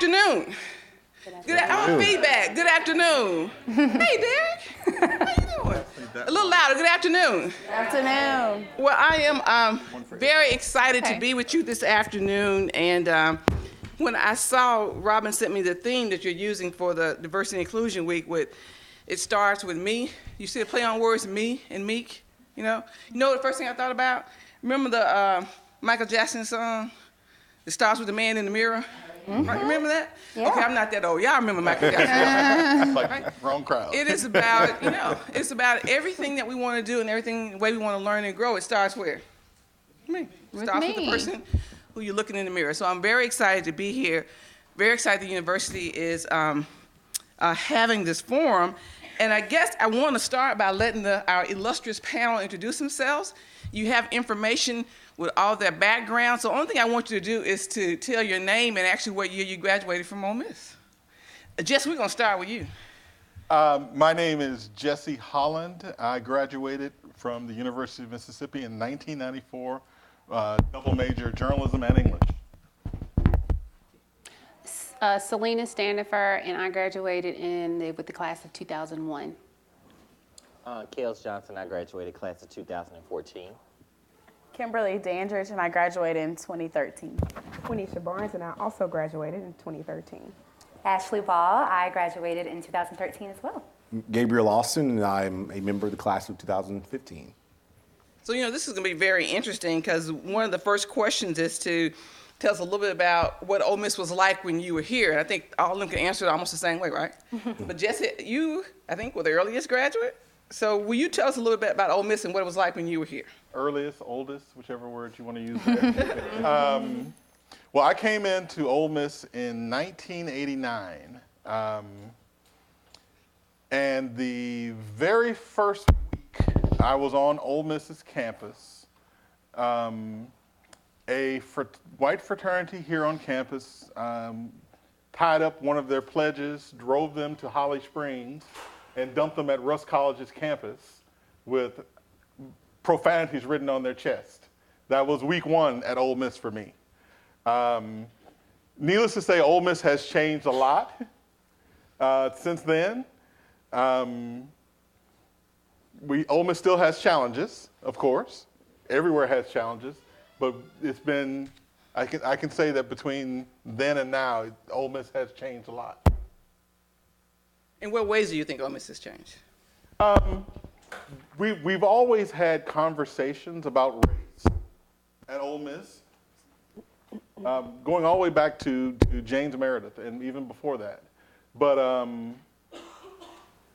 afternoon. I want feedback. Good afternoon. Hey, Derek. How you doing? A little louder. Good afternoon. Good afternoon. Well, I am very excited to be with you this afternoon. And when I saw Robin sent me the theme that you're using for the Diversity and Inclusion Week, it starts with me. You see the play on words, me and Meek. You know the first thing I thought about? Remember the Michael Jackson song? It starts with the man in the mirror. Mm-hmm. Right, remember that? Yeah. Okay, I'm not that old. Y'all remember Michael Jackson? Like right? Wrong crowd. It is about, it's about everything that we want to do and everything, the way we want to learn and grow. It starts where? Me. It starts with the person who you're looking in the mirror. So I'm very excited to be here. Very excited the university is having this forum. And I guess I want to start by letting our illustrious panel introduce themselves. You have information with all their background. So the only thing I want you to do is to tell your name and actually what year you graduated from Ole Miss. Jess, we're going to start with you. My name is Jesse Holland. I graduated from the University of Mississippi in 1994, double major journalism and English. Selena Standifer, and I graduated with the class of 2001. Kells Johnson, I graduated class of 2014. Kimberly Dandridge, and I graduated in 2013. Poinesha Barnes, and I also graduated in 2013. Ashley Ball, I graduated in 2013 as well. Gabriel Austin, and I'm a member of the class of 2015. So, this is going to be very interesting because one of the first questions is to tell us a little bit about what Ole Miss was like when you were here. And I think all of them can answer it almost the same way, right? But Jesse, you, I think, were the earliest graduate. So will you tell us a little bit about Ole Miss and what it was like when you were here? Earliest, oldest, whichever word you want to use there. Well, I came into Ole Miss in 1989. And the very first week I was on Ole Miss's campus, a white fraternity here on campus tied up one of their pledges, drove them to Holly Springs, and dumped them at Russ College's campus with profanities written on their chest. That was week one at Ole Miss for me. Needless to say, Ole Miss has changed a lot since then. Ole Miss still has challenges, of course. Everywhere has challenges, but it's been, I can say that between then and now, Ole Miss has changed a lot. In what ways do you think Ole Miss has changed? We've always had conversations about race at Ole Miss, going all the way back to James Meredith and even before that. But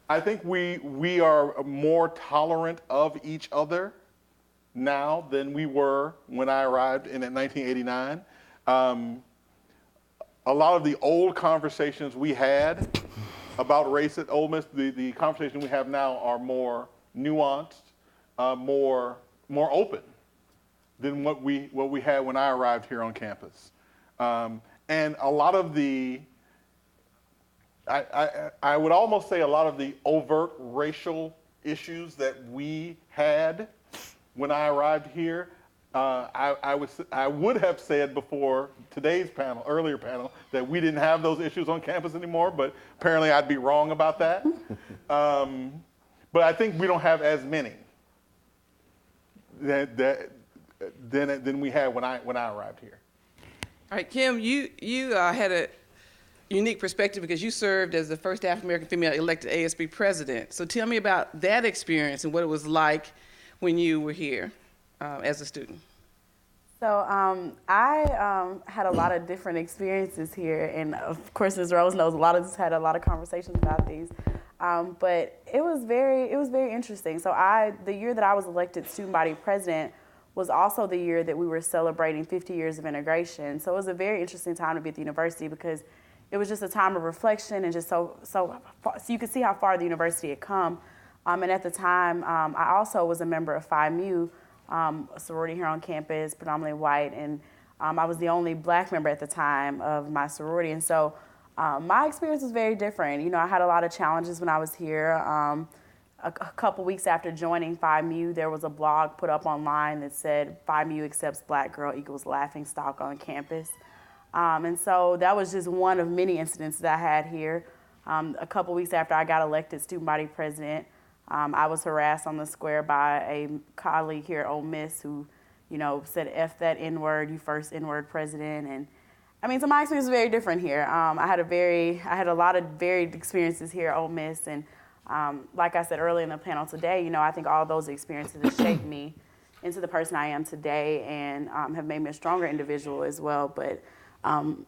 I think we are more tolerant of each other now than we were when I arrived in 1989. A lot of the old conversations we had about race at Ole Miss, the conversation we have now are more nuanced, more open than what we had when I arrived here on campus. And a lot of the, I would almost say a lot of the overt racial issues that we had when I arrived here, I would have said before today's panel, earlier panel, that we didn't have those issues on campus anymore, but apparently I'd be wrong about that. But I think we don't have as many than we had when I arrived here. All right, Kim, you had a unique perspective because you served as the first African-American female elected ASB president. So tell me about that experience and what it was like when you were here as a student. So I had a lot of different experiences here, and of course, Ms. Rose knows a lot of us had a lot of conversations about these. But it was very interesting. So the year that I was elected student body president was also the year that we were celebrating 50 years of integration. So it was a very interesting time to be at the university because it was just a time of reflection and just so you could see how far the university had come. And at the time, I also was a member of Phi Mu, a sorority here on campus, predominantly white, and I was the only black member at the time of my sorority. And so my experience was very different. I had a lot of challenges when I was here. A couple weeks after joining Phi Mu, there was a blog put up online that said Phi Mu accepts black girl equals laughing stock on campus. And so that was just one of many incidents that I had here. A couple weeks after I got elected student body president, I was harassed on the square by a colleague here at Ole Miss who, said, F that N-word, you first N-word president. And I mean, so my experience was very different here. I had a lot of varied experiences here at Ole Miss. And like I said earlier in the panel today, I think all those experiences have shaped me into the person I am today and have made me a stronger individual as well. But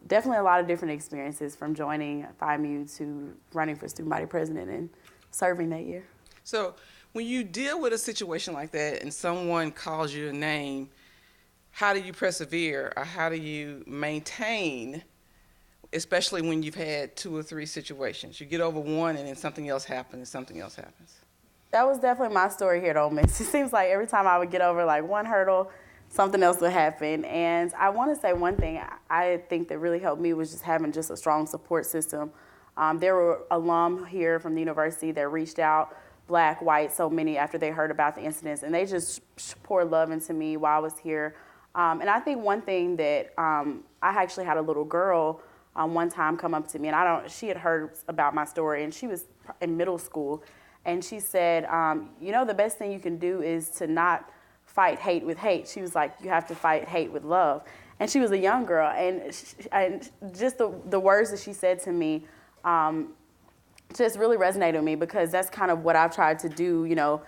definitely a lot of different experiences from joining FIMU to running for student body president and serving that year. So when you deal with a situation like that and someone calls you a name, how do you persevere or how do you maintain, especially when you've had 2 or 3 situations? You get over one and then something else happens and something else happens. That was definitely my story here at Ole Miss. It seems like every time I would get over like one hurdle, something else would happen. And I want to say one thing I think that really helped me was just having just a strong support system. There were alum here from the university that reached out, black, white, so many after they heard about the incidents, and they just poured love into me while I was here. And I think one thing that I actually had a little girl one time come up to me, and she had heard about my story, and she was in middle school, and she said, the best thing you can do is to not fight hate with hate. She was like, you have to fight hate with love. And she was a young girl, and just the words that she said to me just really resonated with me, because that's kind of what I've tried to do,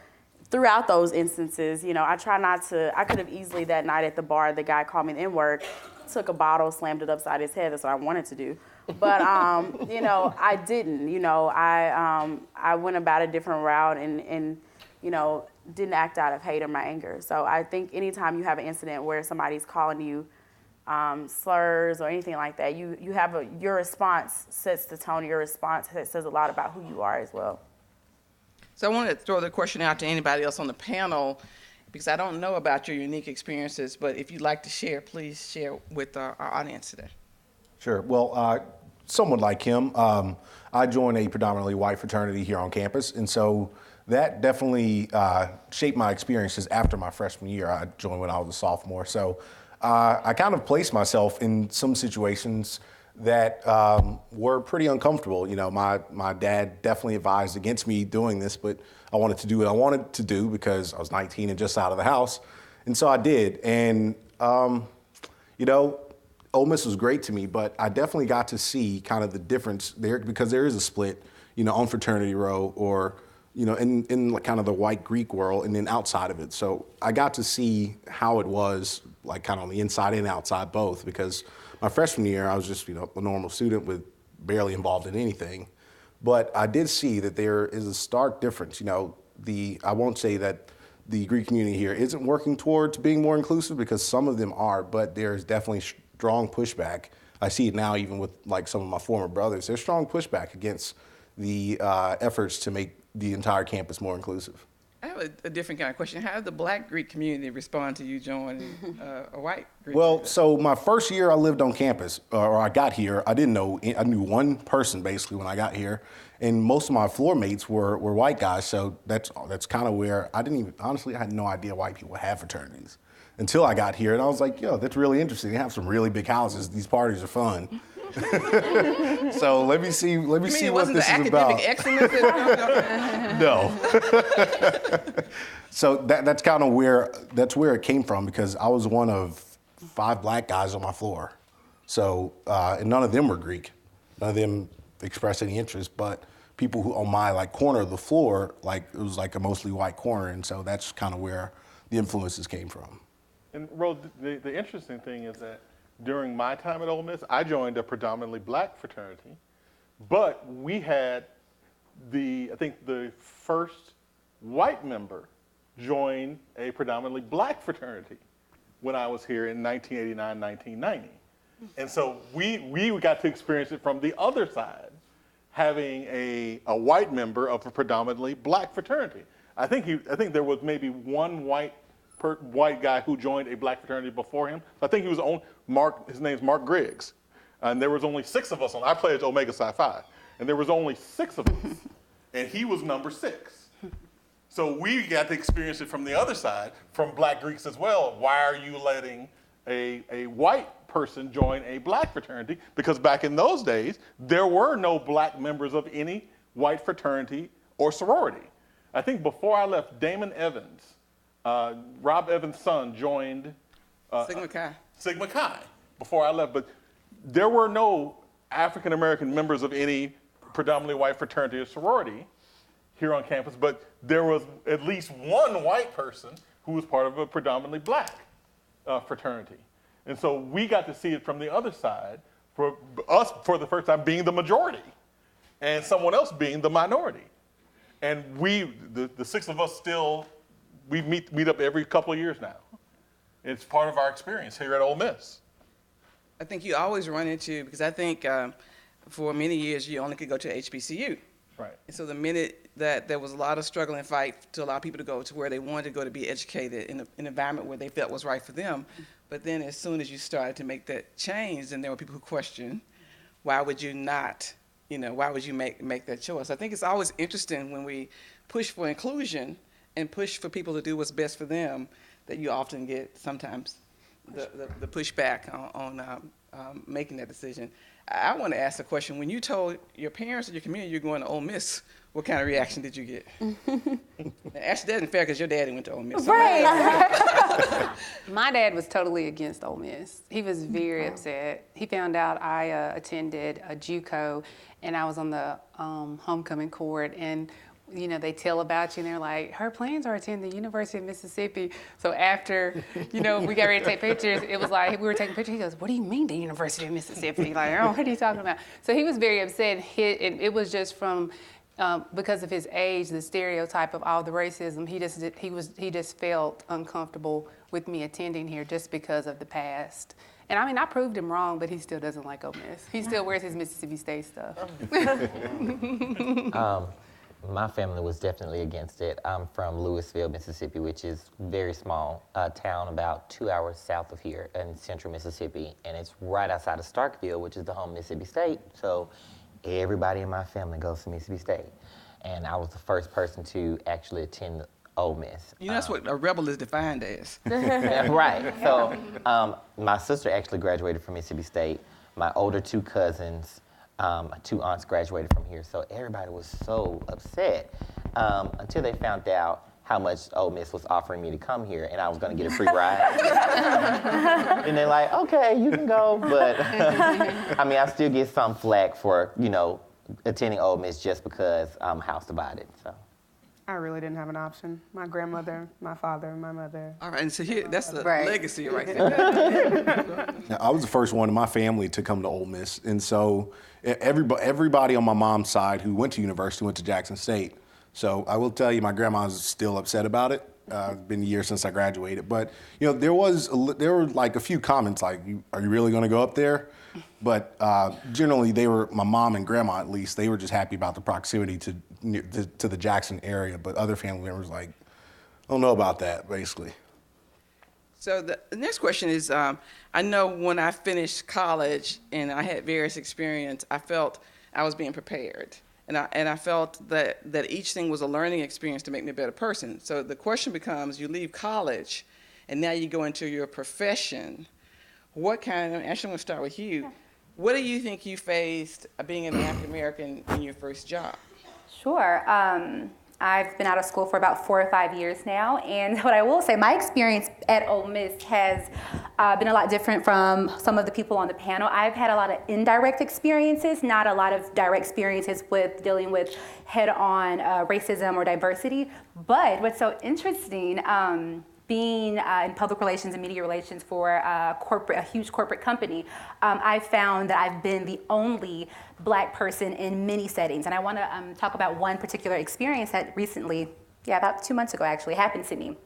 throughout those instances. I try not to, I could have easily that night at the bar, the guy called me the N-word, took a bottle, slammed it upside his head. That's what I wanted to do. But, I didn't, I went about a different route and didn't act out of hate or my anger. So I think anytime you have an incident where somebody's calling you slurs or anything like that, you have your response sets the tone. Your response says a lot about who you are as well. So I want to throw the question out to anybody else on the panel, because I don't know about your unique experiences, but if you'd like to share, please share with our audience today. Sure. Well, someone like him, I joined a predominantly white fraternity here on campus, and so that definitely shaped my experiences after my freshman year. I joined when I was a sophomore. So I kind of placed myself in some situations that were pretty uncomfortable. My dad definitely advised against me doing this, but I wanted to do what I wanted to do because I was 19 and just out of the house. And so I did. And, Ole Miss was great to me, but I definitely got to see kind of the difference there, because there is a split, on fraternity row or, in kind of the white Greek world and then outside of it. So I got to see how it was, like kind of on the inside and outside both, because my freshman year, I was just, a normal student with barely involved in anything. But I did see that there is a stark difference. I won't say that the Greek community here isn't working towards being more inclusive, because some of them are, but there's definitely strong pushback. I see it now even with like some of my former brothers. There's strong pushback against the efforts to make the entire campus more inclusive. I have a different kind of question. How did the black Greek community respond to you joining a white Greek Well, community? so my first year I lived on campus, or I got here, I knew one person basically when I got here, and most of my floor mates were white guys, so that's kind of where I had no idea white people have fraternities until I got here, and I was like, yo, that's really interesting. They have some really big houses. These parties are fun. So let me see what this is about. Academic excellence? No. So that's kind of where it came from, because I was one of 5 black guys on my floor. So and none of them were Greek. None of them expressed any interest, but people who on my corner of the floor, it was like a mostly white corner, and so that's kind of where the influences came from. And Ro, the interesting thing is that during my time at Ole Miss, I joined a predominantly black fraternity, but we had the first white member join a predominantly black fraternity when I was here in 1989, 1990. And so we got to experience it from the other side, having a white member of a predominantly black fraternity. I think there was maybe one white guy who joined a black fraternity before him. I think he was on his name's Mark Griggs. And there was only 6 of us I pledged Omega Psi Phi. And there was only 6 of us. And he was number 6. So we got to experience it from the other side, from black Greeks as well. Why are you letting a white person join a black fraternity, because back in those days, there were no black members of any white fraternity or sorority. I think before I left, Damon Evans, Rob Evans' son, joined Sigma Chi. Sigma Chi before I left, but there were no African American members of any predominantly white fraternity or sorority here on campus, but there was at least one white person who was part of a predominantly black fraternity. And so we got to see it from the other side, for us for the first time being the majority and someone else being the minority. And we, the six of us still, we meet up every couple of years now. It's part of our experience here at Ole Miss. I think you always run into, because I think for many years you only could go to HBCU. Right. And so the minute that there was a lot of struggle and fight to allow people to go to where they wanted to go to be educated in an environment where they felt was right for them. But then as soon as you started to make that change, then there were people who questioned, why would you not, why would you make that choice? I think it's always interesting when we push for inclusion and push for people to do what's best for them, that you often get sometimes the pushback on making that decision. I want to ask a question. When you told your parents or your community you're going to Ole Miss, what kind of reaction did you get? Actually, that isn't fair because your daddy went to Ole Miss. Right. My dad was totally against Ole Miss. He was very upset. He found out I attended a JUCO, and I was on the homecoming court, and they tell about you, and they're like, her plans are to attend the University of Mississippi. So after, we got ready to take pictures, it was like, we were taking pictures, he goes, what do you mean the University of Mississippi? Like, oh, what are you talking about? So he was very upset. It was just from, because of his age, the stereotype of all the racism, he just felt uncomfortable with me attending here just because of the past. And I mean, I proved him wrong, but he still doesn't like Ole Miss. He still wears his Mississippi State stuff. My family was definitely against it. I'm from Louisville, Mississippi, which is a very small town about 2 hours south of here in central Mississippi. And it's right outside of Starkville, which is the home of Mississippi State. So everybody in my family goes to Mississippi State. And I was the first person to actually attend Ole Miss. That's what a rebel is defined as. Right. So my sister actually graduated from Mississippi State. My older two cousins, my two aunts graduated from here, so everybody was so upset until they found out how much Ole Miss was offering me to come here, and I was going to get a free ride. And they're like, okay, you can go, but I mean, I still get some flack for, attending Ole Miss just because I'm house divided, so. I really didn't have an option. My grandmother, my father, my mother. All right, and so here, that's the Right. legacy right there. Now, I was the first one in my family to come to Ole Miss, and so everybody on my mom's side who went to university went to Jackson State. So I will tell you, my grandma's still upset about it. It's been years since I graduated, but there were like a few comments like, "Are you really going to go up there?" But generally, my mom and grandma at least, they were just happy about the proximity to the Jackson area. But other family members like, I don't know about that, basically. So the next question is, I know when I finished college and I had various experience, I felt I was being prepared. And I felt that each thing was a learning experience to make me a better person. So the question becomes, you leave college and now you go into your profession. Actually I'm gonna start with you. What do you think you faced being an African American in your first job? Sure. I've been out of school for about 4 or 5 years now, and what I will say, my experience at Ole Miss has been a lot different from some of the people on the panel. I've had a lot of indirect experiences, not a lot of direct experiences with dealing with head-on racism or diversity. But what's so interesting, being in public relations and media relations for a huge corporate company, I've found that I've been the only Black person in many settings. And I want to talk about one particular experience that recently, about 2 months ago actually, happened to me.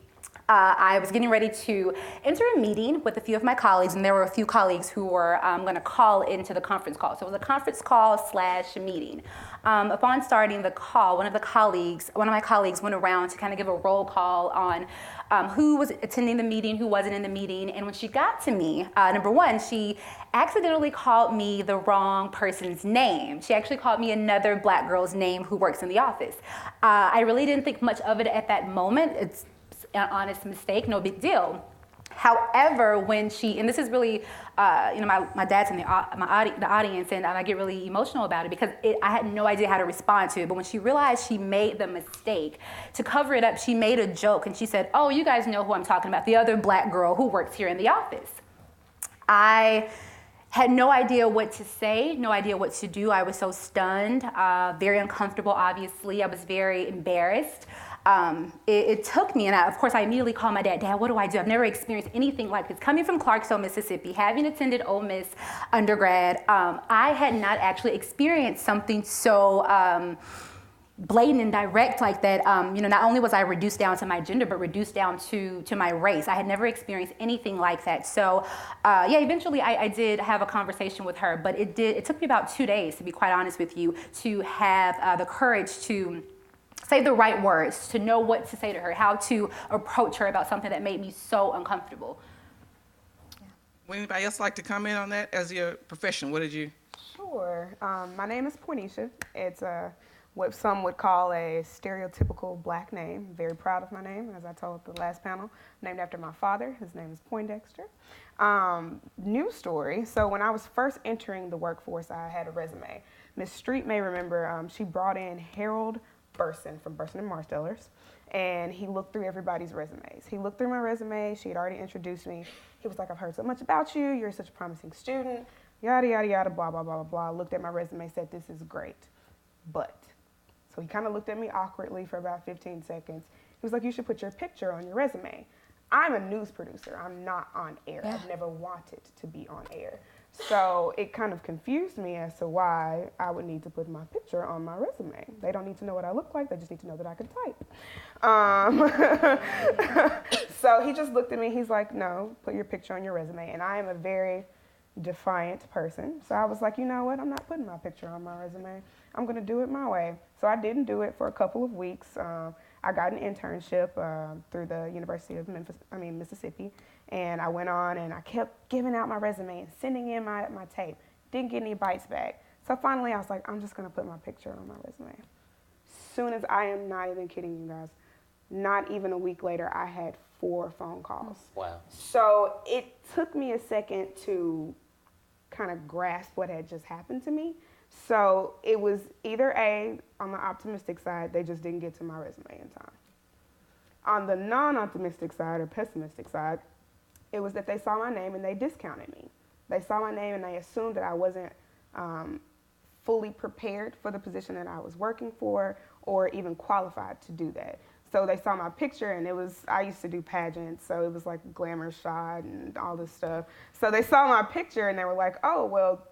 I was getting ready to enter a meeting with a few of my colleagues, and there were a few colleagues who were going to call into the conference call. So it was a conference call / meeting. Upon starting the call, one of my colleagues went around to kind of give a roll call on who was attending the meeting, who wasn't in the meeting. And when she got to me, number one, she accidentally called me the wrong person's name. She actually called me another Black girl's name who works in the office. I really didn't think much of it at that moment. It's an honest mistake, no big deal. However, when she, and this is really, my dad's in the audience, and I get really emotional about it because I had no idea how to respond to it. But when she realized she made the mistake, to cover it up, she made a joke, and she said, "Oh, you guys know who I'm talking about, the other black girl who works here in the office." I had no idea what to say, no idea what to do. I was so stunned, very uncomfortable, obviously. I was very embarrassed. It took me, and of course I immediately called my dad. Dad, what do I do? I've never experienced anything like this. Coming from Clarksville, Mississippi, having attended Ole Miss undergrad, I had not actually experienced something so blatant and direct like that. Not only was I reduced down to my gender, but reduced down to my race. I had never experienced anything like that. So eventually I did have a conversation with her, but it took me about 2 days, to be quite honest with you, to have the courage to say the right words, to know what to say to her, how to approach her about something that made me so uncomfortable. Would anybody else like to comment on that as your profession? What did you? Sure. My name is Poinesha. It's what some would call a stereotypical black name. Very proud of my name, as I told the last panel. Named after my father. His name is Poindexter. New story. So when I was first entering the workforce, I had a resume. Ms. Street may remember she brought in Harold Burson from Burson and Marstellers, and he looked through everybody's resumes. He looked through my resume. She had already introduced me. He was like, "I've heard so much about you. You're such a promising student, yada, yada, yada, blah, blah, blah, blah." Looked at my resume, said, "This is great, but." So he kind of looked at me awkwardly for about 15 seconds. He was like, "You should put your picture on your resume." I'm a news producer. I'm not on air. Yeah. I've never wanted to be on air. So it kind of confused me as to why I would need to put my picture on my resume. They don't need to know what I look like. They just need to know that I can type. So he just looked at me. He's like, "No, put your picture on your resume." And I am a very defiant person. So I was like, "You know what? I'm not putting my picture on my resume. I'm going to do it my way." So I didn't do it for a couple of weeks. I got an internship through the University of Mississippi. And I went on and I kept giving out my resume and sending in my tape. Didn't get any bites back. So finally I was like, I'm just going to put my picture on my resume. Soon as, I am not even kidding you guys, not even a week later, I had 4 phone calls. Wow. So it took me a second to kind of grasp what had just happened to me. So it was either A, on the optimistic side, they just didn't get to my resume in time. On the non-optimistic side or pessimistic side, it was that they saw my name and they discounted me. They saw my name and they assumed that I wasn't fully prepared for the position that I was working for or even qualified to do that. So they saw my picture and I used to do pageants, so it was like glamour shot and all this stuff. So they saw my picture and they were like, "Oh, well,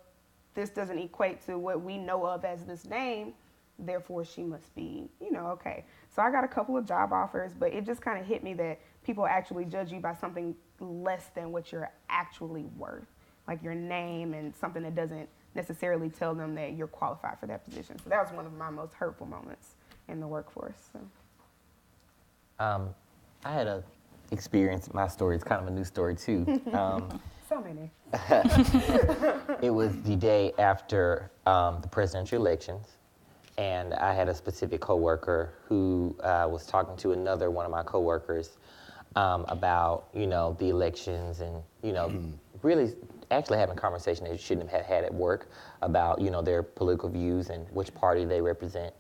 this doesn't equate to what we know of as this name, therefore she must be, okay." So I got a couple of job offers, but it just kind of hit me that people actually judge you by something less than what you're actually worth, like your name and something that doesn't necessarily tell them that you're qualified for that position. So that was one of my most hurtful moments in the workforce. So. I had a experience, my story is kind of a new story too. So many. It was the day after the presidential elections, and I had a specific coworker who was talking to another one of my coworkers about, the elections and, really actually having a conversation they shouldn't have had at work about, their political views and which party they represent.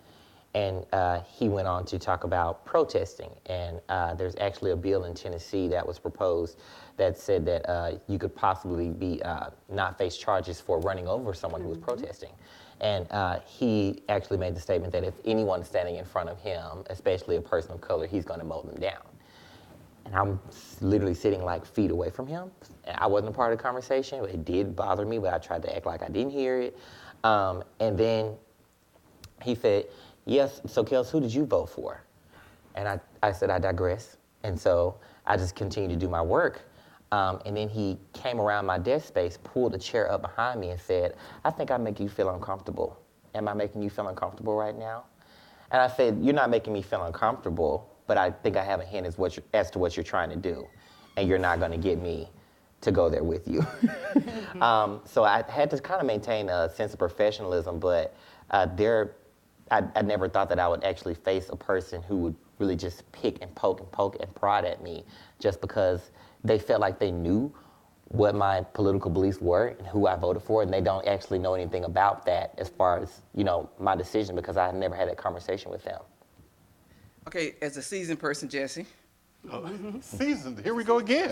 And he went on to talk about protesting. And there's actually a bill in Tennessee that was proposed that said that you could possibly be not face charges for running over someone who was protesting. And he actually made the statement that if anyone's standing in front of him, especially a person of color, he's going to mow them down. And I'm literally sitting like feet away from him. I wasn't a part of the conversation. It did bother me, but I tried to act like I didn't hear it. And then he said, "Yes, so Kells, who did you vote for?" And I said, "I digress." And so I just continued to do my work. And then he came around my desk space, pulled a chair up behind me and said, "I think I make you feel uncomfortable. Am I making you feel uncomfortable right now?" And I said, "You're not making me feel uncomfortable, but I think I have a hint as to what you're trying to do. And you're not going to get me to go there with you." So I had to kind of maintain a sense of professionalism, but I never thought that I would actually face a person who would really just pick and poke and prod at me just because they felt like they knew what my political beliefs were and who I voted for, and they don't actually know anything about that as far as, my decision, because I never had that conversation with them. Okay, as a seasoned person, Jesse. Seasoned, here we go again.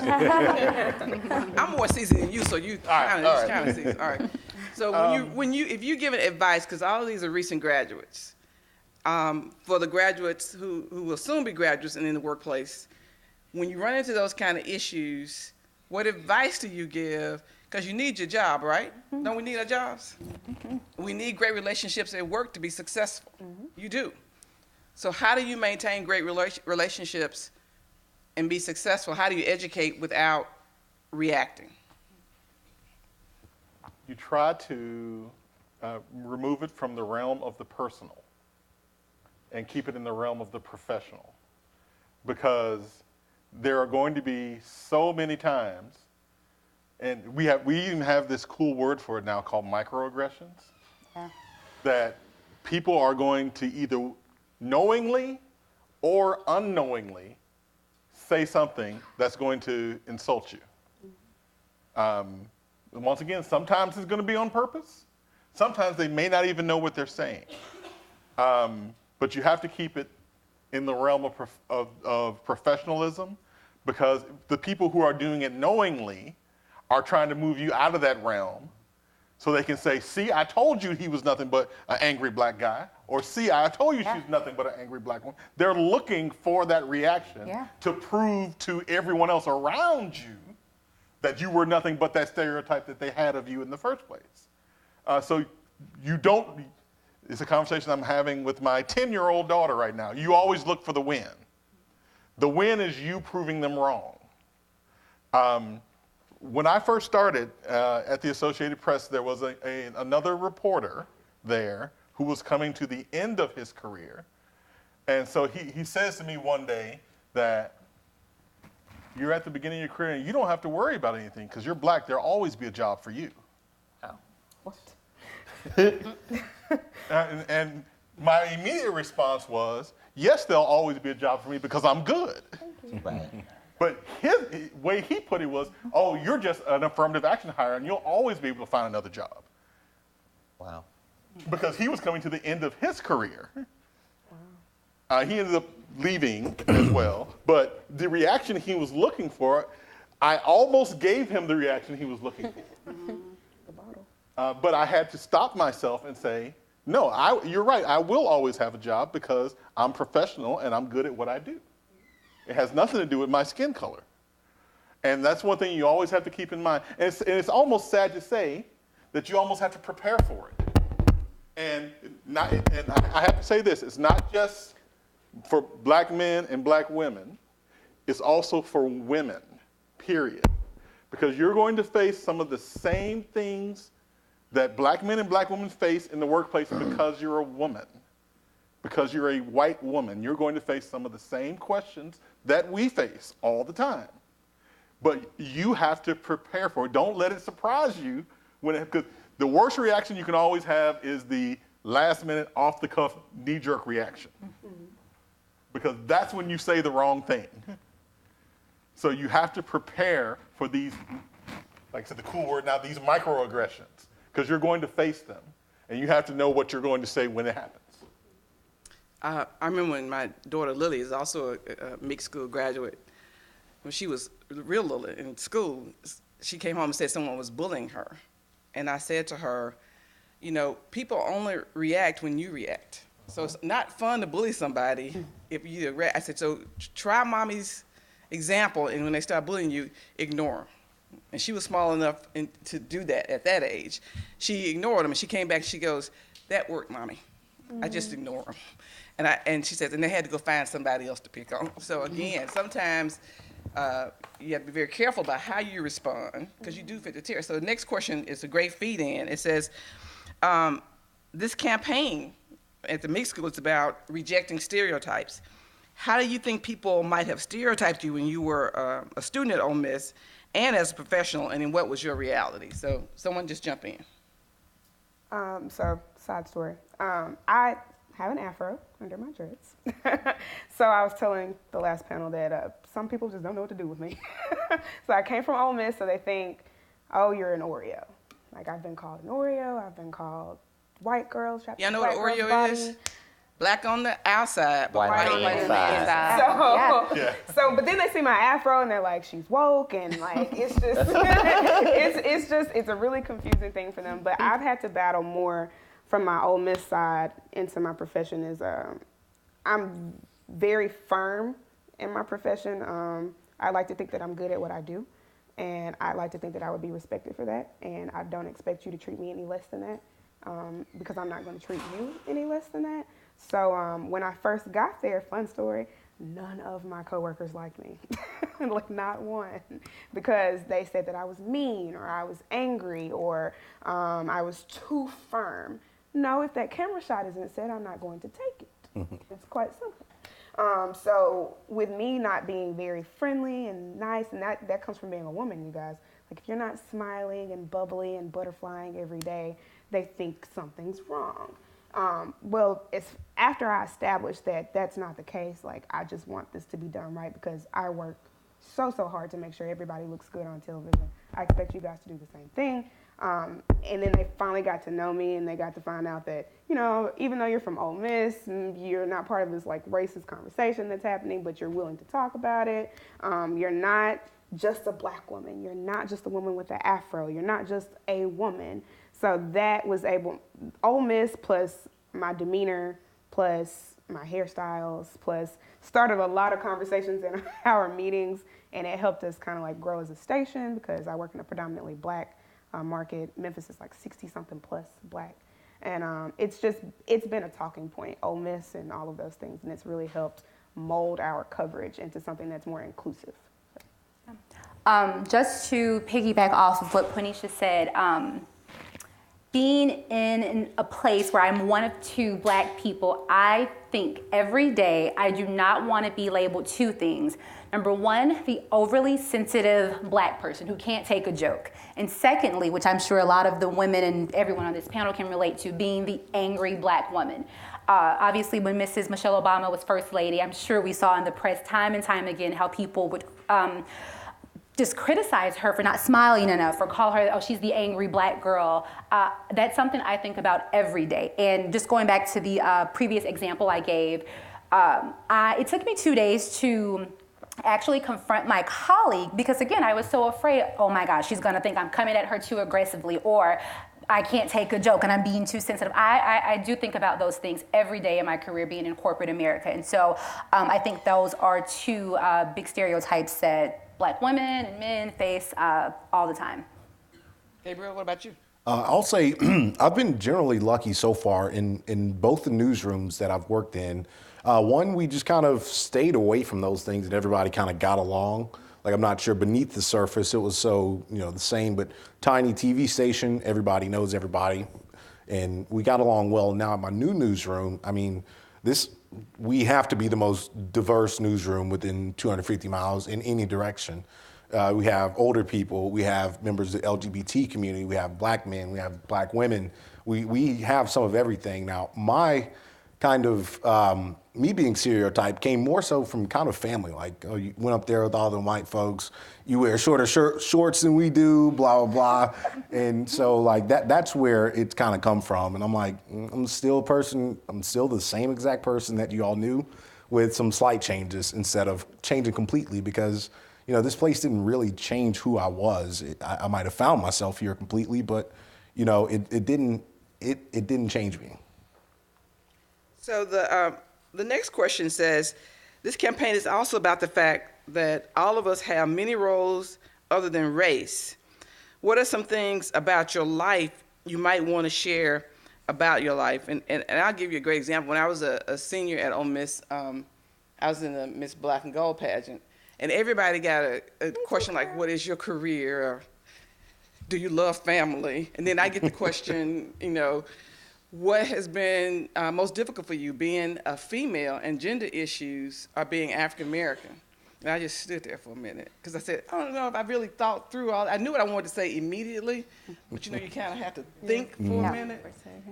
I'm more seasoned than you, so you kind of seasoned. All right. So if you're giving advice, because all of these are recent graduates, for the graduates who will soon be graduates and in the workplace, when you run into those kind of issues, what advice do you give? Because you need your job, right? Mm-hmm. Don't we need our jobs? Mm-hmm. We need great relationships at work to be successful. Mm-hmm. You do. So how do you maintain great relationships and be successful? How do you educate without reacting? You try to remove it from the realm of the personal and keep it in the realm of the professional, because there are going to be so many times, and we even have this cool word for it now called microaggressions, that people are going to either knowingly or unknowingly say something that's going to insult you. Once again, sometimes it's going to be on purpose. Sometimes they may not even know what they're saying. But you have to keep it in the realm of professionalism, because the people who are doing it knowingly are trying to move you out of that realm so they can say, see, I told you he was nothing but an angry black guy, or see, I told you she's nothing but an angry black woman. They're looking for that reaction to prove to everyone else around you that you were nothing but that stereotype that they had of you in the first place. So you don't, it's a conversation I'm having with my 10-year-old daughter right now. You always look for the win. The win is you proving them wrong. When I first started at the Associated Press, there was another reporter there who was coming to the end of his career. And so he says to me one day that you're at the beginning of your career and you don't have to worry about anything because you're black. There'll always be a job for you. Oh. What? and my immediate response was, yes, there'll always be a job for me because I'm good. Right. But his way he put it was, oh, you're just an affirmative action hire and you'll always be able to find another job. Wow. Because he was coming to the end of his career. Wow. He ended up leaving as well, but the reaction he was looking for, I almost gave him the reaction he was looking for. The bottle. But I had to stop myself and say, no, you're right, I will always have a job because I'm professional and I'm good at what I do. It has nothing to do with my skin color. And that's one thing you always have to keep in mind. And it's almost sad to say that you almost have to prepare for it. And I have to say this, it's not just for black men and black women, it's also for women, period. Because you're going to face some of the same things that black men and black women face in the workplace because you're a woman. Because you're a white woman, you're going to face some of the same questions that we face all the time. But you have to prepare for it. Don't let it surprise you, because the worst reaction you can always have is the last minute off the cuff knee-jerk reaction. Mm-hmm. Because that's when you say the wrong thing. So you have to prepare for these, like I said, the cool word now, these microaggressions, because you're going to face them. And you have to know what you're going to say when it happens. I remember when my daughter Lily is also a Meek School graduate. When she was real little in school, she came home and said someone was bullying her. And I said to her, people only react when you react. So it's not fun to bully somebody if you react. I said, so try mommy's example, and when they start bullying you, ignore them. And she was small enough to do that at that age. She ignored them, and she came back and she goes, that worked, mommy. I just ignore them. And she says, and they had to go find somebody else to pick on. So again, sometimes you have to be very careful about how you respond, because you do fit the tier. So the next question is a great feed-in. It says, this campaign at the Meek School is about rejecting stereotypes. How do you think people might have stereotyped you when you were a student at Ole Miss and as a professional, and then what was your reality? So someone just jump in. So, side story. I have an afro. under my dreads. So I was telling the last panel that some people just don't know what to do with me. So I came from Ole Miss, so they think, oh, you're an Oreo. Like, I've been called an Oreo. I've been called white girl. Yeah, I know what an Oreo is. Black on the outside, but White white on on the the inside. inside. So, but then they see my afro and they're like, she's woke, and like, it's just, it's a really confusing thing for them. But I've had to battle more from my Ole Miss side into my profession. Is I'm very firm in my profession. I like to think that I'm good at what I do, and I like to think that I would be respected for that. And I don't expect you to treat me any less than that, because I'm not going to treat you any less than that. So when I first got there, fun story, none of my coworkers liked me, like not one, because they said that I was mean or I was angry or I was too firm. No, if that camera shot isn't set, I'm not going to take it. It's quite simple. So with me not being very friendly and nice, and that comes from being a woman, you guys. Like, if you're not smiling and bubbly and butterflying every day, they think something's wrong. Well, it's after I established that that's not the case, like, I just want this to be done right because I work so hard to make sure everybody looks good on television. I expect you guys to do the same thing. And then they finally got to know me, and they got to find out that, you know, even though you're from Ole Miss, you're not part of this like racist conversation that's happening, but you're willing to talk about it. You're not just a black woman. You're not just a woman with an afro. You're not just a woman. So that was Ole Miss plus my demeanor plus my hairstyles plus started a lot of conversations in our meetings, and it helped us kind of like grow as a station because I work in a predominantly black market. Memphis is like 60-something plus black. And it's been a talking point, Ole Miss and all of those things, and it's really helped mold our coverage into something that's more inclusive. Just to piggyback off of what Poinesha said, being in a place where I'm one of two black people, I think every day I do not want to be labeled two things. Number one, the overly sensitive black person who can't take a joke. And secondly, which I'm sure a lot of the women and everyone on this panel can relate to, being the angry black woman. Obviously, when Mrs. Michelle Obama was First Lady, I'm sure we saw in the press time and time again how people would just criticize her for not smiling enough or call her, oh, she's the angry black girl. That's something I think about every day. And just going back to the previous example I gave, it took me 2 days to actually confront my colleague because, again, I was so afraid, oh my gosh, she's gonna think I'm coming at her too aggressively, or I can't take a joke and I'm being too sensitive. I do think about those things every day in my career being in corporate America. And so I think those are two big stereotypes that black women and men face all the time. Gabriel, what about you? I'll say I've been generally lucky so far in both the newsrooms that I've worked in. One, we just kind of stayed away from those things and everybody kind of got along. Like, I'm not sure beneath the surface it was so, the same, but tiny TV station, everybody knows everybody. And we got along well. Now at my new newsroom, I mean, we have to be the most diverse newsroom within 250 miles in any direction. We have older people, we have members of the LGBT community, we have black men, we have black women. We have some of everything. Now, my kind of, me being stereotyped came more so from kind of family. Like, oh, you went up there with all the white folks, you wear shorter shorts than we do, blah, blah, blah. And so, like, that's where it's kind of come from. And I'm like, I'm still a person, I'm still the same exact person that you all knew with some slight changes instead of changing completely because, this place didn't really change who I was. I might have found myself here completely, but, it didn't change me. So the next question says, this campaign is also about the fact that all of us have many roles other than race. What are some things about your life you might want to share about your life? And I'll give you a great example. When I was a senior at Ole Miss, I was in the Miss Black and Gold pageant, and everybody got a question like, what is your career? Or, do you love family? And then I get the question, what has been most difficult for you, being a female and gender issues, or being African American? And I just stood there for a minute because I said, I don't know if I really thought through all. I knew what I wanted to say immediately, but you kind of have to think for a minute.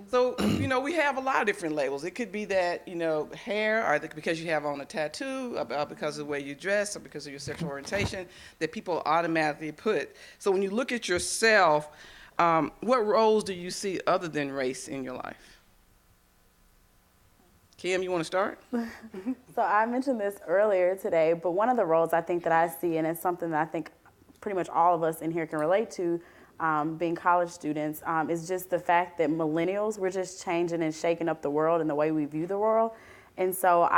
So, we have a lot of different labels. It could be that, hair, or because you have on a tattoo, about because of the way you dress, or because of your sexual orientation, that people automatically put. So when you look at yourself, what roles do you see other than race in your life? Kim, you want to start? So I mentioned this earlier today, but one of the roles I think that I see, and it's something that I think pretty much all of us in here can relate to, being college students, is just the fact that millennials, we're just changing and shaking up the world and the way we view the world. And so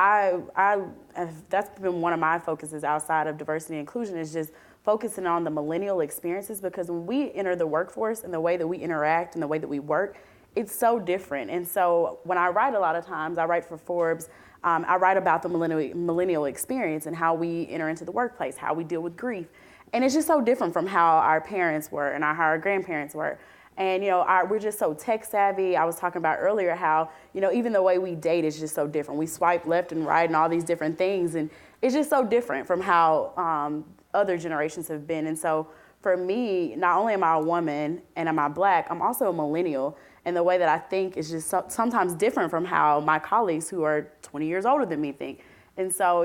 that's been one of my focuses outside of diversity and inclusion, is just focusing on the millennial experiences, because when we enter the workforce and the way that we interact and the way that we work, it's so different. And so when I write, a lot of times, I write for Forbes, I write about the millennial experience and how we enter into the workplace, how we deal with grief. And it's just so different from how our parents were and how our grandparents were. And, we're just so tech savvy. I was talking about earlier how, even the way we date is just so different. We swipe left and right and all these different things. And it's just so different from how other generations have been. And so for me, not only am I a woman and am I Black, I'm also a millennial. And the way that I think is just sometimes different from how my colleagues who are 20 years older than me think. And so,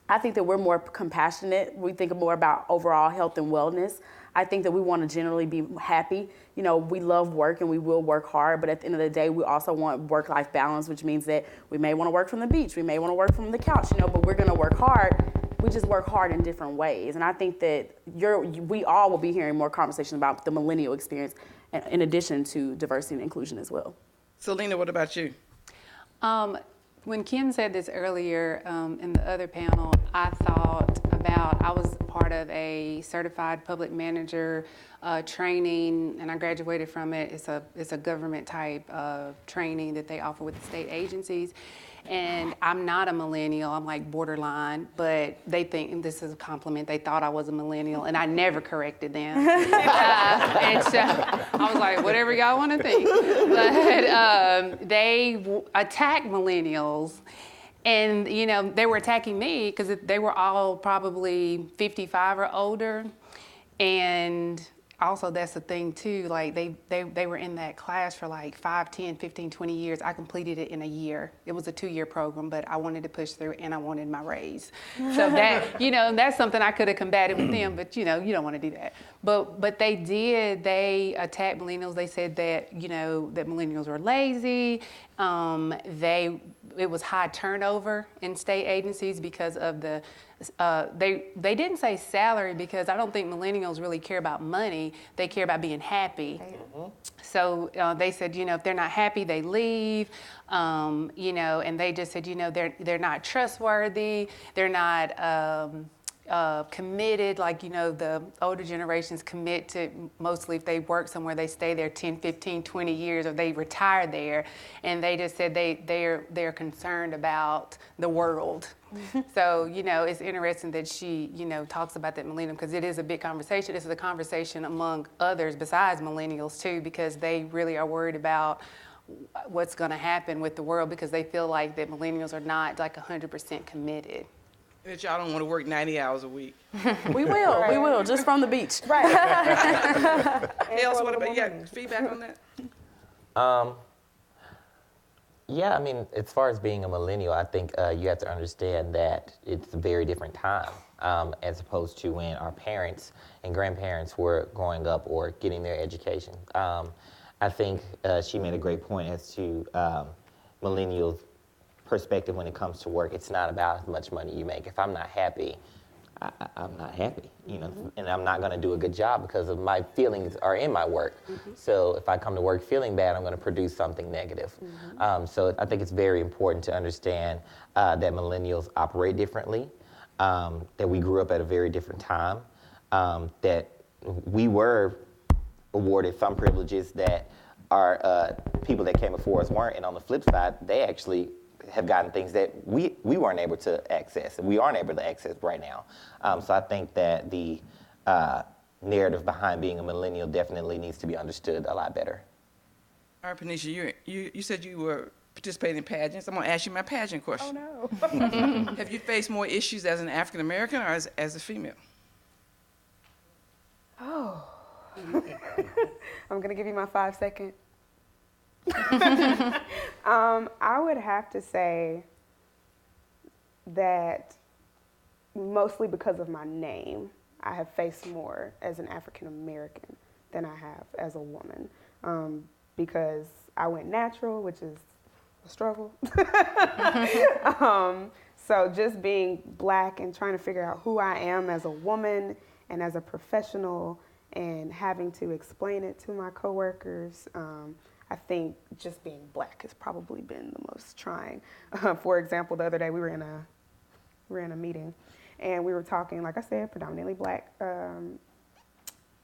I think that we're more compassionate. We think more about overall health and wellness. I think that we want to generally be happy. We love work and we will work hard, but at the end of the day, we also want work-life balance, which means that we may want to work from the beach, we may want to work from the couch, but we're going to work hard. We just work hard in different ways. And I think that we all will be hearing more conversation about the millennial experience, in addition to diversity and inclusion as well. Selena, what about you? When Kim said this earlier in the other panel, I was part of a certified public manager training, and I graduated from it. It's a government type of training that they offer with the state agencies. And I'm not a millennial, I'm like borderline, but they think, and this is a compliment, they thought I was a millennial, and I never corrected them. And so I was like, whatever y'all want to think. But they attacked millennials, and they were attacking me because they were all probably 55 or older. And also, that's the thing too, like they were in that class for like 5, 10, 15, 20 years. I completed it in a year. It was a 2-year program, but I wanted to push through and I wanted my raise. So that, that's something I could have combated with them, but you don't want to do that. But they attacked millennials. They said that, that millennials were lazy. It was high turnover in state agencies because of they didn't say salary, because I don't think millennials really care about money. They care about being happy. Mm-hmm. So they said, if they're not happy, they leave. And they just said, they're not trustworthy. They're not committed, like, the older generations commit to, mostly if they work somewhere, they stay there 10, 15, 20 years, or they retire there. And they just said they're concerned about the world. So, it's interesting that she, talks about that millennium, because it is a big conversation. This is a conversation among others besides millennials too, because they really are worried about what's going to happen with the world, because they feel like that millennials are not like 100% committed. That y'all don't want to work 90 hours a week. We will, just from the beach. Right. Kells, what about, feedback on that? Yeah, I mean, as far as being a millennial, I think you have to understand that it's a very different time as opposed to when our parents and grandparents were growing up or getting their education. I think she made a great point as to millennials' perspective when it comes to work. It's not about how much money you make. If I'm not happy, I'm not happy, and I'm not going to do a good job because of my feelings are in my work. Mm-hmm. So if I come to work feeling bad, I'm going to produce something negative. Mm-hmm. So I think it's very important to understand that millennials operate differently, that we grew up at a very different time, that we were awarded some privileges that our people that came before us weren't, and on the flip side, they actually have gotten things that we weren't able to access, and we aren't able to access right now. So I think that the narrative behind being a millennial definitely needs to be understood a lot better. All right, Poinesha, you said you were participated in pageants. I'm going to ask you my pageant question. Oh no. Have you faced more issues as an African American or as a female? Oh. I'm gonna give you my 5 second. I would have to say that mostly because of my name, I have faced more as an African American than I have as a woman, because I went natural, which is a struggle. So just being Black and trying to figure out who I am as a woman and as a professional and having to explain it to my coworkers, I think just being Black has probably been the most trying. For example, the other day we were in a meeting and we were talking, like I said, predominantly Black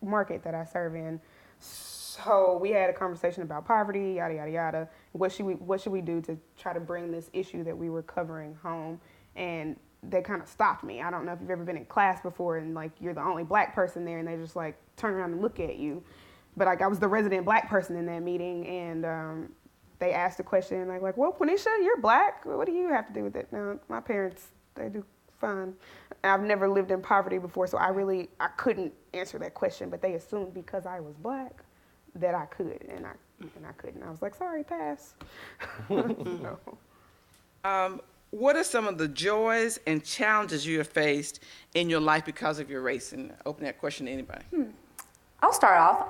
market that I serve in. So we had a conversation about poverty, yada, yada, yada. What should we do to try to bring this issue that we were covering home? And they kind of stopped me. I don't know if you've ever been in class before and like you're the only Black person there and they just like turn around and look at you. But like I was the resident Black person in that meeting and they asked a question like, well, Poinesha, you're Black. What do you have to do with it? Now, my parents, they do fine. I've never lived in poverty before, so I couldn't answer that question, but they assumed because I was Black that I could, and I couldn't. I was like, sorry, pass. No. What are some of the joys and challenges you have faced in your life because of your race? And open that question to anybody. I'll start off.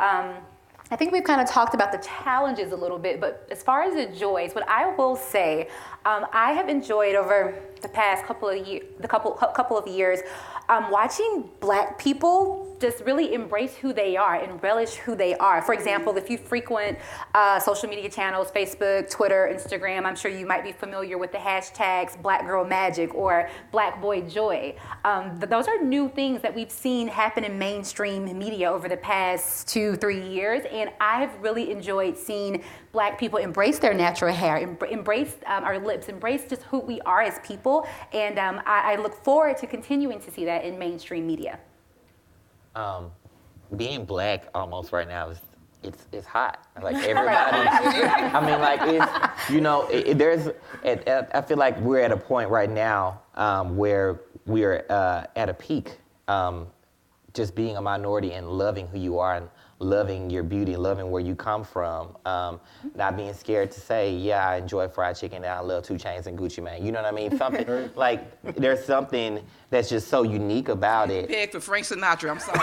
I think we've kind of talked about the challenges a little bit, but as far as the joys, what I will say, I have enjoyed over the past couple of years, watching Black people just really embrace who they are and relish who they are. For example, if you frequent social media channels, Facebook, Twitter, Instagram, I'm sure you might be familiar with the hashtags Black Girl Magic or Black Boy Joy. Those are new things that we've seen happen in mainstream media over the past 2-3 years, and I have really enjoyed seeing Black people embrace their natural hair, embrace our lips, embrace just who we are as people, and I look forward to continuing to see that in mainstream media. Being Black almost right now is it's hot. Like everybody, I mean, like it's, you know, I feel like we're at a point right now where we're at a peak. Just being a minority and loving who you are and loving your beauty and loving where you come from. Not being scared to say, yeah, I enjoy fried chicken and I love 2 Chainz and Gucci Mane. You know what I mean? Something like there's something that's just so unique about it. Peg for Frank Sinatra, I'm sorry.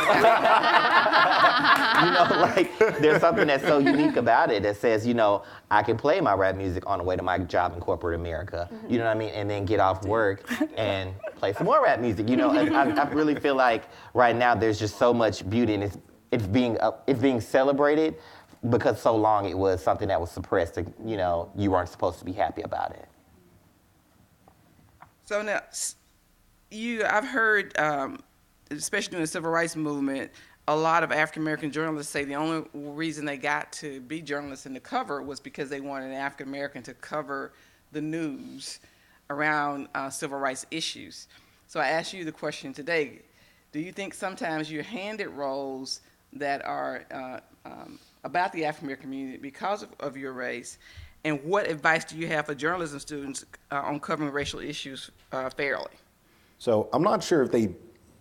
You know, like there's something that's so unique about it that says, you know, I can play my rap music on the way to my job in corporate America. You know what I mean? And then get off work and play some more rap music. You know, I really feel like right now there's just so much beauty and it's being celebrated because so long it was something that was suppressed. You know, you weren't supposed to be happy about it. So now, I've heard, especially during the civil rights movement, a lot of African American journalists say the only reason they got to be journalists in the cover was because they wanted an African American to cover the news around civil rights issues. So I ask you the question today: do you think sometimes you're handed roles that are about the African American community because of your race? And what advice do you have for journalism students on covering racial issues fairly? So I'm not sure if they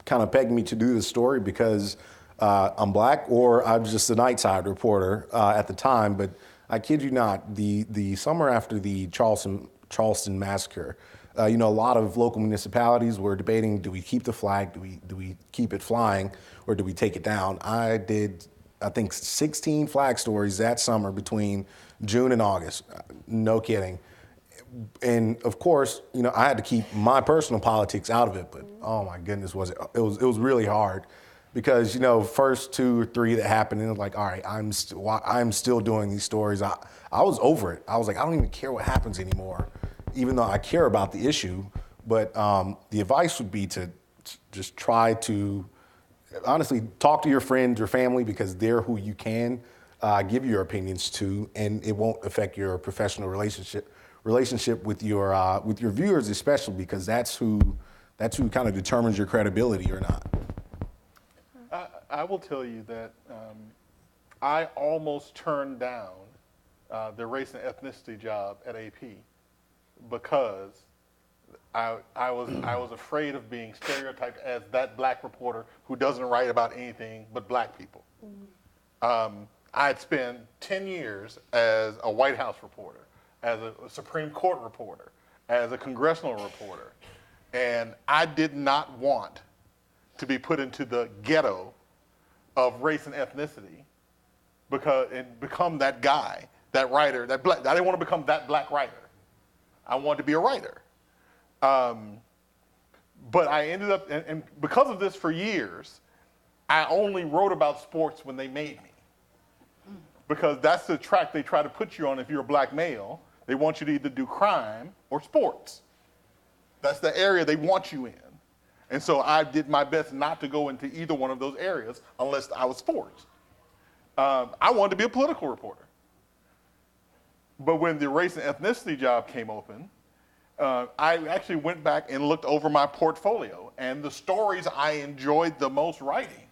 kind of pegged me to do this story because I'm Black or I'm just a night side reporter at the time, but I kid you not, the summer after the Charleston massacre, you know, a lot of local municipalities were debating, do we keep the flag, do we keep it flying, or do we take it down? I did, I think, 16 flag stories that summer between June and August, no kidding. And of course, you know, I had to keep my personal politics out of it, but oh my goodness, it was really hard because, you know, first 2 or 3 that happened, and it was like, all right, I'm still doing these stories. I was over it. I was like, I don't even care what happens anymore, even though I care about the issue. But the advice would be to just try to honestly talk to your friends, your family, because they're who you can give your opinions to, and it won't affect your professional relationship with your viewers, especially because that's who kind of determines your credibility or not. I will tell you that I almost turned down the race and ethnicity job at AP because I was afraid of being stereotyped as that black reporter who doesn't write about anything but black people. I had spent 10 years as a White House reporter, as a Supreme Court reporter, as a congressional reporter, and I did not want to be put into the ghetto of race and ethnicity and become that guy, that writer, that black. I didn't want to become that black writer. I wanted to be a writer. But I ended up, and because of this for years, I only wrote about sports when they made me. Because that's the track they try to put you on if you're a black male. They want you to either do crime or sports. That's the area they want you in. And so I did my best not to go into either one of those areas unless I was forced. I wanted to be a political reporter. But when the race and ethnicity job came open, I actually went back and looked over my portfolio, and the stories I enjoyed the most writing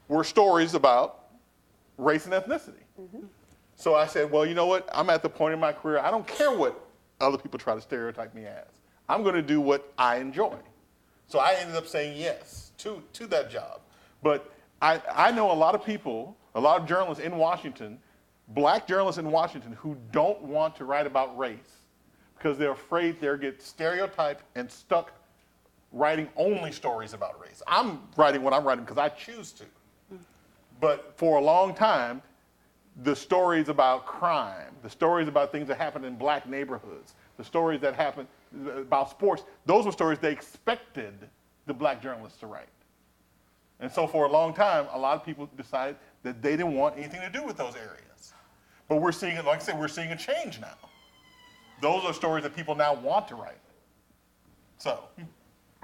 were stories about race and ethnicity. So I said, well, you know what? I'm at the point in my career, I don't care what other people try to stereotype me as. I'm going to do what I enjoy. So I ended up saying yes to that job. But I know a lot of people, a lot of journalists in Washington, black journalists in Washington who don't want to write about race because they're afraid they'll get stereotyped and stuck writing only stories about race. I'm writing what I'm writing because I choose to. But for a long time, the stories about crime, the stories about things that happen in black neighborhoods, the stories that happen about sports, those were stories they expected the black journalists to write. And so for a long time, a lot of people decided that they didn't want anything to do with those areas. But we're seeing it, like I said, we're seeing a change now. Those are stories that people now want to write. So.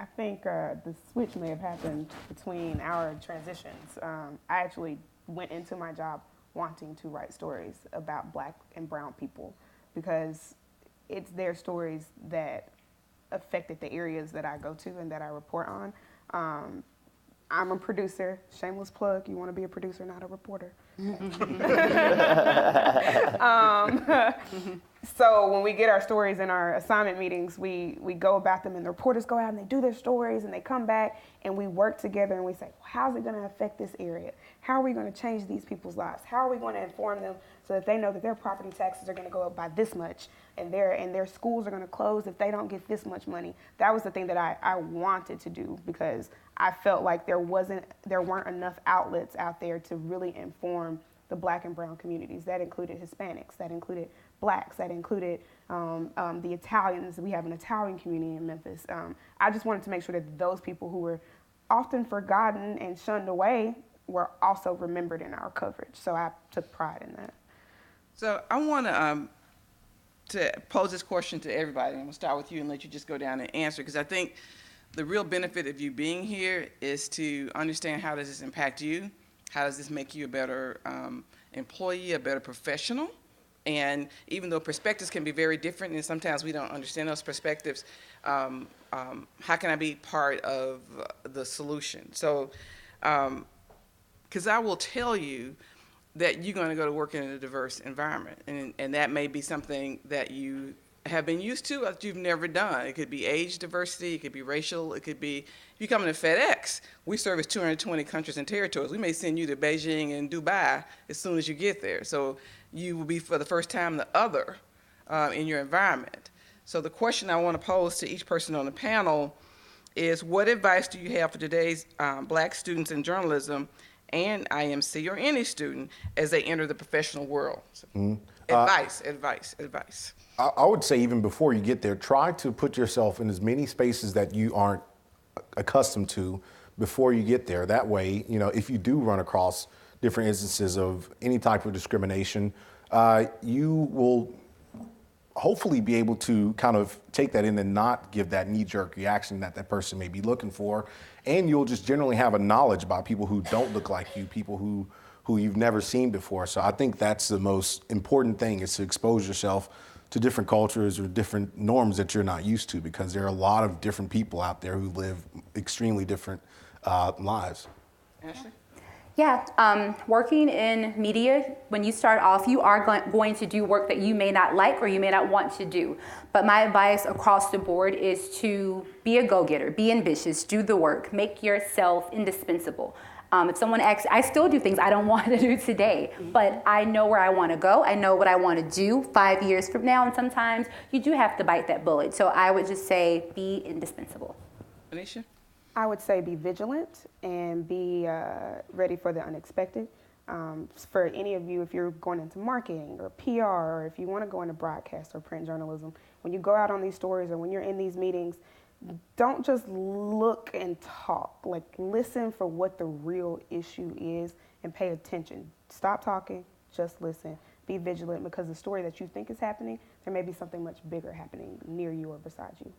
I think the switch may have happened between our transitions. I actually went into my job wanting to write stories about black and brown people because it's their stories that affected the areas that I go to and that I report on. I'm a producer, shameless plug, you want to be a producer, not a reporter. So when we get our stories in our assignment meetings, we go about them and the reporters go out and they do their stories and they come back and we work together and we say, well, how's it going to affect this area? How are we going to change these people's lives? How are we going to inform them so that they know that their property taxes are going to go up by this much and their schools are going to close if they don't get this much money? That was the thing that I wanted to do because I felt like there weren't enough outlets out there to really inform the black and brown communities. That included Hispanics, that included blacks, that included the Italians. We have an Italian community in Memphis. I just wanted to make sure that those people who were often forgotten and shunned away were also remembered in our coverage. So I took pride in that. So I want to pose this question to everybody. I'm going to start with you and let you just go down and answer, because I think the real benefit of you being here is to understand how does this impact you, how does this make you a better employee, a better professional. And even though perspectives can be very different and sometimes we don't understand those perspectives, how can I be part of the solution? So, because I will tell you that you're going to go to work in a diverse environment, and that may be something that you have been used to that you've never done. It could be age diversity, it could be racial, it could be, if you come into FedEx, we service 220 countries and territories. We may send you to Beijing and Dubai as soon as you get there. So you will be, for the first time, the other in your environment. So the question I want to pose to each person on the panel is, what advice do you have for today's black students in journalism and IMC, or any student, as they enter the professional world? So, advice. I would say even before you get there, try to put yourself in as many spaces that you aren't accustomed to before you get there. That way, you know, if you do run across different instances of any type of discrimination, you will hopefully be able to kind of take that in and not give that knee-jerk reaction that person may be looking for. And you'll just generally have a knowledge about people who don't look like you, people who you've never seen before. So I think that's the most important thing, is to expose yourself to different cultures or different norms that you're not used to, because there are a lot of different people out there who live extremely different lives. Ashley? Yeah, working in media, when you start off, you are going to do work that you may not like or you may not want to do. But my advice across the board is to be a go-getter, be ambitious, do the work, make yourself indispensable. If someone asks, I still do things I don't want to do today, but I know where I want to go. I know what I want to do 5 years from now, and sometimes you do have to bite that bullet. So I would just say be indispensable. Poinesha? I would say be vigilant and be ready for the unexpected. For any of you, if you're going into marketing or PR, or if you want to go into broadcast or print journalism, when you go out on these stories or when you're in these meetings, don't just look and talk. Like, listen for what the real issue is and pay attention. Stop talking, just listen. Be vigilant, because the story that you think is happening, there may be something much bigger happening near you or beside you.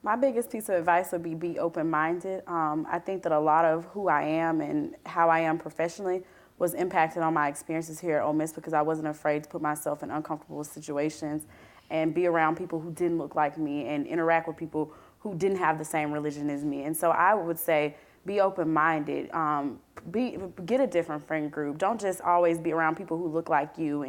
My biggest piece of advice would be open-minded. I think that a lot of who I am and how I am professionally was impacted on my experiences here at Ole Miss, because I wasn't afraid to put myself in uncomfortable situations and be around people who didn't look like me and interact with people who didn't have the same religion as me. And so I would say be open-minded, get a different friend group. Don't just always be around people who look like you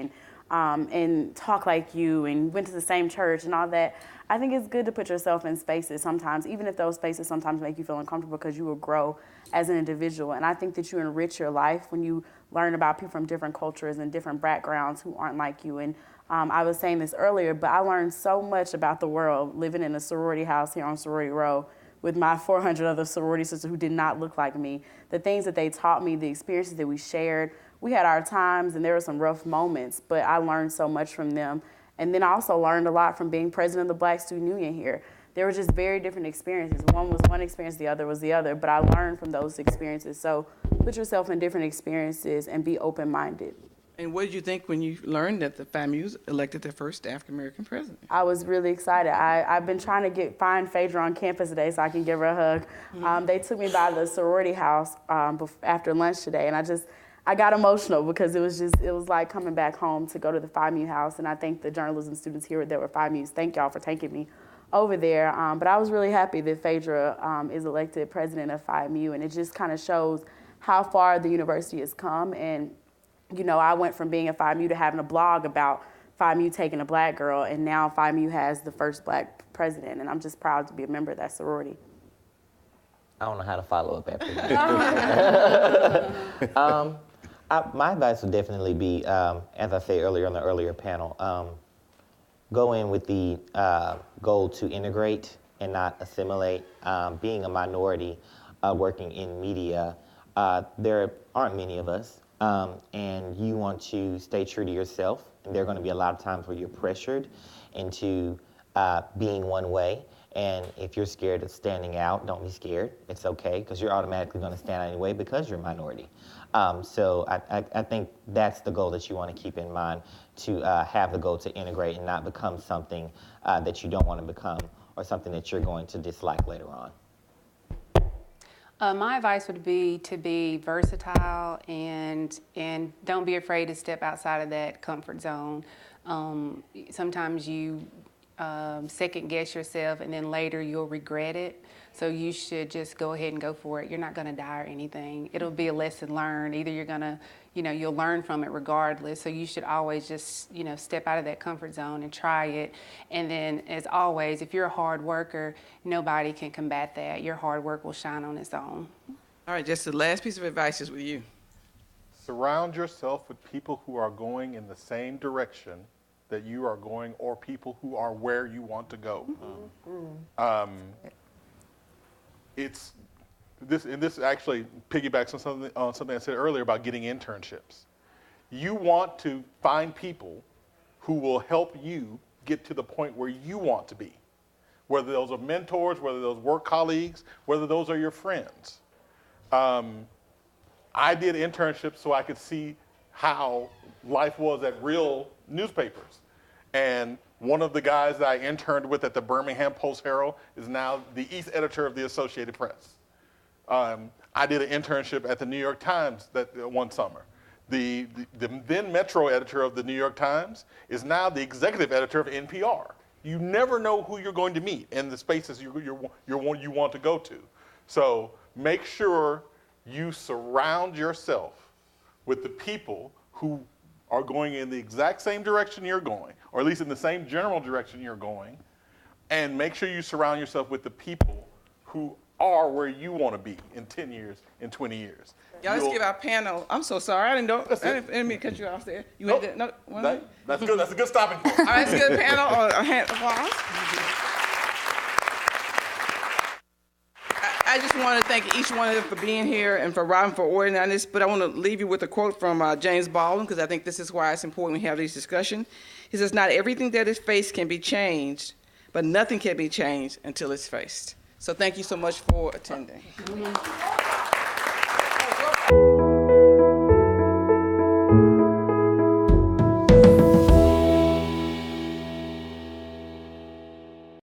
and talk like you and went to the same church and all that. I think it's good to put yourself in spaces sometimes, even if those spaces sometimes make you feel uncomfortable, because you will grow as an individual. And I think that you enrich your life when you learn about people from different cultures and different backgrounds who aren't like you. And I was saying this earlier, but I learned so much about the world living in a sorority house here on Sorority Row with my 400 other sorority sisters who did not look like me. The things that they taught me, the experiences that we shared. We had our times and there were some rough moments, but I learned so much from them. And then I also learned a lot from being president of the Black Student Union here. There were just very different experiences. One was one experience, the other was the other, but I learned from those experiences. So put yourself in different experiences and be open-minded. And what did you think when you learned that the FAMU's elected their first African-American president? I was really excited. I've been trying to find Phaedra on campus today so I can give her a hug. Mm-hmm. They took me by the sorority house after lunch today, and I got emotional because it was like coming back home to go to the FAMU house. And I thank the journalism students here that were FAMUs. Thank y'all for taking me over there. But I was really happy that Phaedra is elected president of FAMU, and it just kind of shows how far the university has come. And you know, I went from being a FAMU to having a blog about FAMU taking a Black girl, and now FAMU has the first Black president, and I'm just proud to be a member of that sorority. I don't know how to follow up after that. My advice would definitely be, as I said earlier on the earlier panel, go in with the goal to integrate and not assimilate. Being a minority working in media, there aren't many of us. And you want to stay true to yourself. And there are going to be a lot of times where you're pressured into being one way. And if you're scared of standing out, don't be scared. It's okay, because you're automatically going to stand out anyway because you're a minority. So I think that's the goal that you want to keep in mind, to have the goal to integrate and not become something that you don't want to become, or something that you're going to dislike later on. My advice would be to be versatile and don't be afraid to step outside of that comfort zone. Sometimes you second guess yourself, and then later you'll regret it. So you should just go ahead and go for it. You're not going to die or anything. It'll be a lesson learned. Either you're going to, you'll learn from it regardless. So you should always just, step out of that comfort zone and try it. And then, as always, if you're a hard worker, nobody can combat that. Your hard work will shine on its own. All right, just the last piece of advice is with you. Surround yourself with people who are going in the same direction that you are going, or people who are where you want to go. Mm-hmm. This actually piggybacks on something I said earlier about getting internships. You want to find people who will help you get to the point where you want to be, whether those are mentors, whether those work colleagues, whether those are your friends. I did internships so I could see how life was at real newspapers. And one of the guys that I interned with at the Birmingham Post-Herald is now the East editor of the Associated Press. I did an internship at the New York Times one summer. The then Metro editor of the New York Times is now the executive editor of NPR. You never know who you're going to meet in the spaces you want to go to. So make sure you surround yourself with the people who are going in the exact same direction you're going, or at least in the same general direction you're going, and make sure you surround yourself with the people who are where you want to be in 10 years, in 20 years. Y'all, let's give our panel. I'm so sorry. I didn't know. I didn't mean to cut you off there. You had that? No, that's good. That's a good stopping point. All right, that's a good panel. A hand of applause. I just want to thank each one of them for being here and for Robin for organizing this, but I want to leave you with a quote from James Baldwin, because I think this is why it's important we have these discussions. He says, "Not everything that is faced can be changed, but nothing can be changed until it's faced." So thank you so much for attending.